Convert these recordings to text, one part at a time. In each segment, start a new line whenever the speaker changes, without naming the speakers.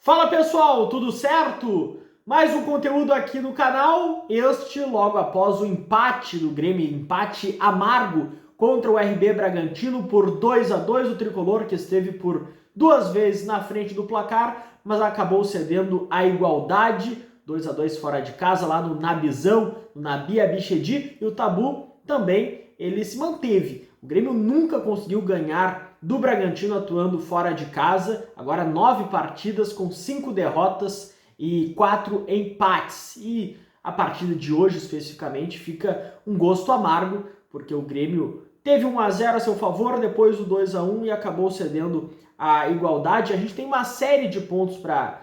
Fala pessoal, tudo certo? Mais um conteúdo aqui no canal, este logo após o empate do Grêmio, empate amargo contra o RB Bragantino por 2-2, o tricolor que esteve por duas vezes na frente do placar, mas acabou cedendo a igualdade, 2-2 fora de casa lá no Nabizão, no Nabi Abichedi, e o tabu também ele se manteve. O Grêmio nunca conseguiu ganhar do Bragantino atuando fora de casa, agora 9 partidas com 5 derrotas e 4 empates. E a partida de hoje especificamente fica um gosto amargo, porque o Grêmio teve 1-0 a seu favor, depois o 2-1 e acabou cedendo a igualdade. A gente tem uma série de pontos para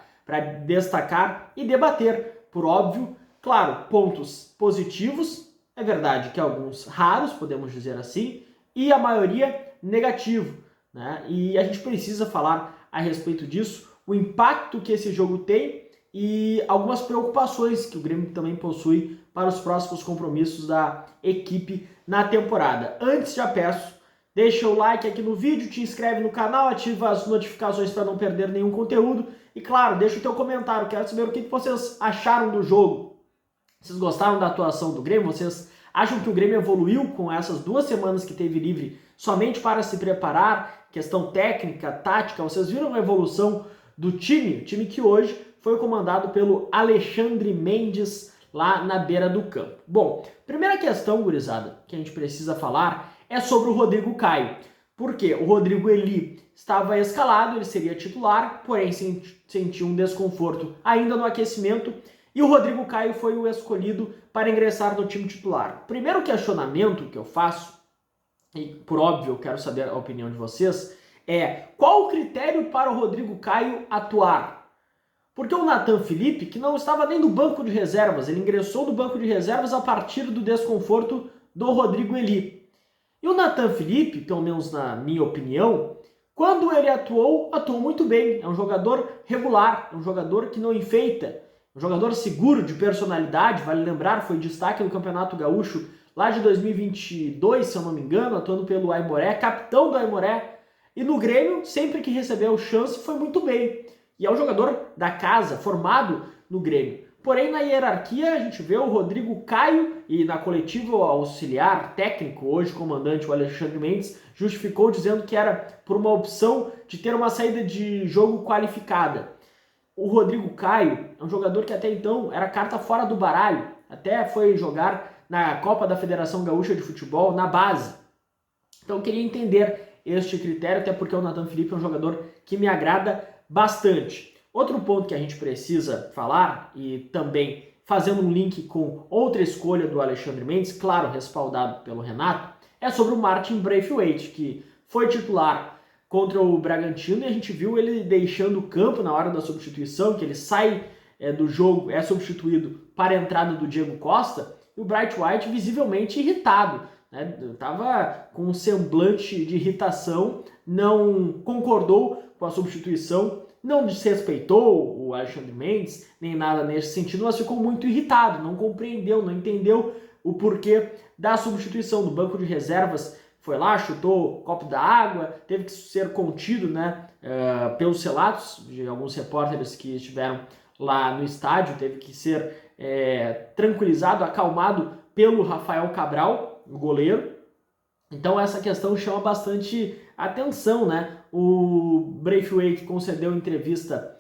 destacar e debater, por óbvio, claro, pontos positivos, é verdade que alguns raros, podemos dizer assim, e a maioria negativo, né? E a gente precisa falar a respeito disso, o impacto que esse jogo tem e algumas preocupações que o Grêmio também possui para os próximos compromissos da equipe na temporada. Antes, já peço, deixa o like aqui no vídeo, te inscreve no canal, ativa as notificações para não perder nenhum conteúdo e, claro, deixa o teu comentário, quero saber o que vocês acharam do jogo. Vocês gostaram da atuação do Grêmio? Vocês acham que o Grêmio evoluiu com essas 2 semanas que teve livre somente para se preparar? Questão técnica, tática, vocês viram a evolução do time? O time que hoje foi comandado pelo Alexandre Mendes lá na beira do campo. Bom, primeira questão, gurizada, que a gente precisa falar é sobre o Rodrigo Caio. Por quê? O Rodrigo Eli estava escalado, ele seria titular, porém sentiu um desconforto ainda no aquecimento, e o Rodrigo Caio foi o escolhido para ingressar no time titular. Primeiro questionamento que eu faço, e por óbvio eu quero saber a opinião de vocês, é qual o critério para o Rodrigo Caio atuar? Porque o Nathan Felipe, que não estava nem no banco de reservas, ele ingressou no banco de reservas a partir do desconforto do Rodrigo Eli. E o Nathan Felipe, pelo menos na minha opinião, quando ele atuou muito bem. É um jogador regular, é um jogador que não enfeita, um jogador seguro, de personalidade, vale lembrar, foi destaque no Campeonato Gaúcho lá de 2022, se eu não me engano, atuando pelo Aimoré, capitão do Aimoré, e no Grêmio, sempre que recebeu chance, foi muito bem. E é um jogador da casa, formado no Grêmio. Porém, na hierarquia, a gente vê o Rodrigo Caio, e na coletiva auxiliar técnico, hoje comandante, o Alexandre Mendes, justificou dizendo que era por uma opção de ter uma saída de jogo qualificada. O Rodrigo Caio é um jogador que até então era carta fora do baralho, até foi jogar na Copa da Federação Gaúcha de Futebol, na base. Então eu queria entender este critério, até porque o Nathan Felipe é um jogador que me agrada bastante. Outro ponto que a gente precisa falar, e também fazendo um link com outra escolha do Alexandre Mendes, claro, respaldado pelo Renato, é sobre o Martin Braithwaite, que foi titular contra o Bragantino, e a gente viu ele deixando o campo na hora da substituição, que ele sai do jogo, é substituído para a entrada do Diego Costa, e o Braithwaite visivelmente irritado, né? Estava com um semblante de irritação, não concordou com a substituição, não desrespeitou o Alexandre Mendes, nem nada nesse sentido, mas ficou muito irritado, não compreendeu, não entendeu o porquê da substituição. Do banco de reservas foi lá, chutou o copo da água, teve que ser contido, né, pelos relatos de alguns repórteres que estiveram lá no estádio, teve que ser tranquilizado, acalmado pelo Rafael Cabral, o goleiro. Então essa questão chama bastante atenção, né? O Braithwaite concedeu entrevista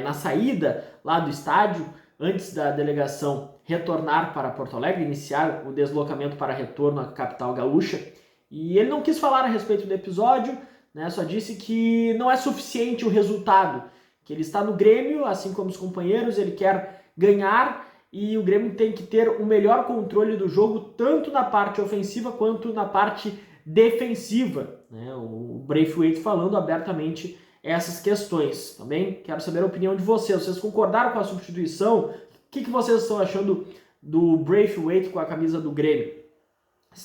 na saída lá do estádio, antes da delegação retornar para Porto Alegre, iniciar o deslocamento para retorno à capital gaúcha. E ele não quis falar a respeito do episódio, né? Só disse que não é suficiente o resultado, que ele está no Grêmio, assim como os companheiros, ele quer ganhar e o Grêmio tem que ter o melhor controle do jogo, tanto na parte ofensiva quanto na parte defensiva, né? O Braithwaite falando abertamente essas questões. Também quero saber a opinião de vocês. Vocês concordaram com a substituição? O que vocês estão achando do Braithwaite com a camisa do Grêmio?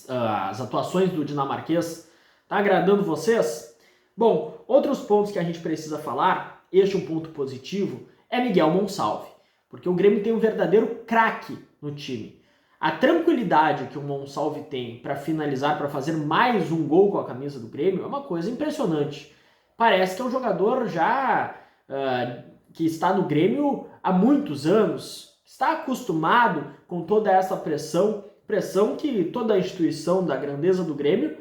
As atuações do dinamarquês, tá agradando vocês? Bom, outros pontos que a gente precisa falar, este é um ponto positivo, é Miguel Monsalve, porque o Grêmio tem um verdadeiro craque no time. A tranquilidade que o Monsalve tem para finalizar, para fazer mais um gol com a camisa do Grêmio, é uma coisa impressionante. Parece que é um jogador já que está no Grêmio há muitos anos, está acostumado com toda essa pressão que toda a instituição da grandeza do Grêmio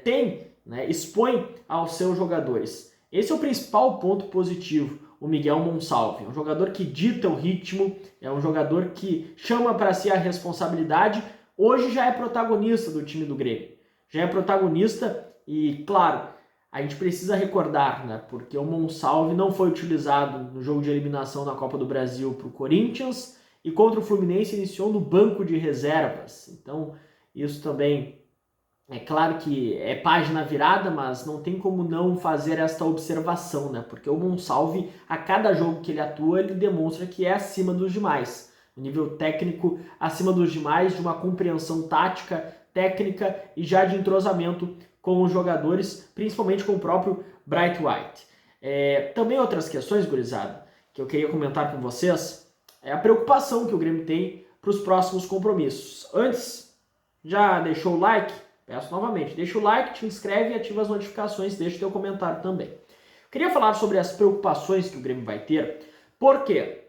tem, né, expõe aos seus jogadores. Esse é o principal ponto positivo, o Miguel Monsalve. É um jogador que dita o ritmo, é um jogador que chama para si a responsabilidade. Hoje já é protagonista do time do Grêmio. Já é protagonista e, claro, a gente precisa recordar, né, porque o Monsalve não foi utilizado no jogo de eliminação na Copa do Brasil para o Corinthians e contra o Fluminense iniciou no banco de reservas. Então, isso também é claro que é página virada, mas não tem como não fazer esta observação, né? Porque o Monsalve, a cada jogo que ele atua, ele demonstra que é acima dos demais. O nível técnico acima dos demais, de uma compreensão tática, técnica e já de entrosamento com os jogadores, principalmente com o próprio Bright White. Também outras questões, gurizada, que eu queria comentar com vocês, é a preocupação que o Grêmio tem para os próximos compromissos. Antes, já deixou o like? Peço novamente, deixa o like, te inscreve e ativa as notificações, deixa o teu comentário também. Queria falar sobre as preocupações que o Grêmio vai ter, porque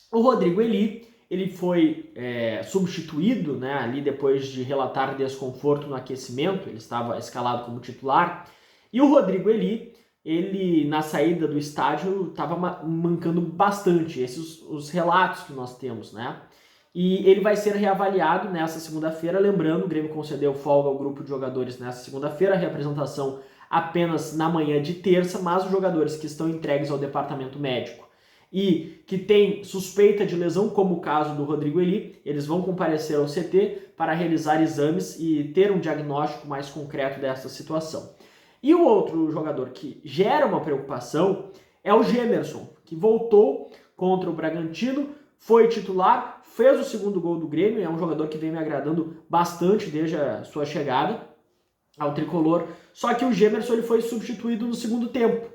o Rodrigo Eli, ele foi substituído, né, ali depois de relatar desconforto no aquecimento, ele estava escalado como titular, e o Rodrigo Eli, ele na saída do estádio estava mancando bastante, esses os relatos que nós temos, né? E ele vai ser reavaliado nessa segunda-feira. Lembrando, o Grêmio concedeu folga ao grupo de jogadores nessa segunda-feira, a reapresentação apenas na manhã de terça, mas os jogadores que estão entregues ao departamento médico e que têm suspeita de lesão, como o caso do Rodrigo Eli, eles vão comparecer ao CT para realizar exames e ter um diagnóstico mais concreto dessa situação. E o outro jogador que gera uma preocupação é o Gemerson, que voltou contra o Bragantino, foi titular, fez o segundo gol do Grêmio, é um jogador que vem me agradando bastante desde a sua chegada ao tricolor, só que o Gemerson ele foi substituído no segundo tempo,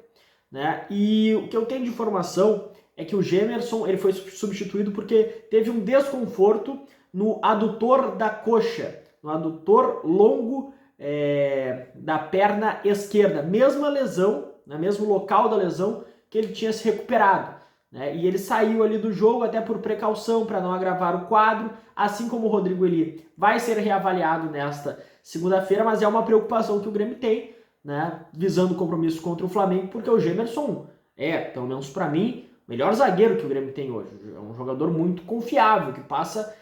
né? E o que eu tenho de informação é que o Gemerson ele foi substituído porque teve um desconforto no adutor da coxa, no adutor longo da perna esquerda, mesma lesão, no mesmo local da lesão que ele tinha se recuperado. E ele saiu ali do jogo até por precaução para não agravar o quadro, assim como o Rodrigo Eli vai ser reavaliado nesta segunda-feira, mas é uma preocupação que o Grêmio tem, né, visando o compromisso contra o Flamengo, porque o Gemerson pelo menos para mim, o melhor zagueiro que o Grêmio tem hoje. É um jogador muito confiável, que passa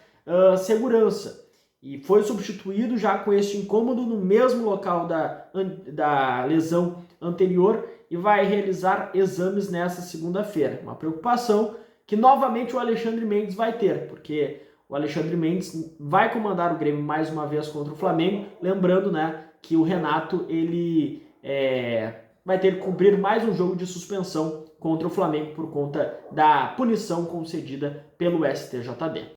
segurança. E foi substituído já com este incômodo no mesmo local da lesão anterior, e vai realizar exames nessa segunda-feira. Uma preocupação que novamente o Alexandre Mendes vai ter, porque o Alexandre Mendes vai comandar o Grêmio mais uma vez contra o Flamengo, lembrando, né, que o Renato ele vai ter que cumprir mais um jogo de suspensão contra o Flamengo por conta da punição concedida pelo STJD.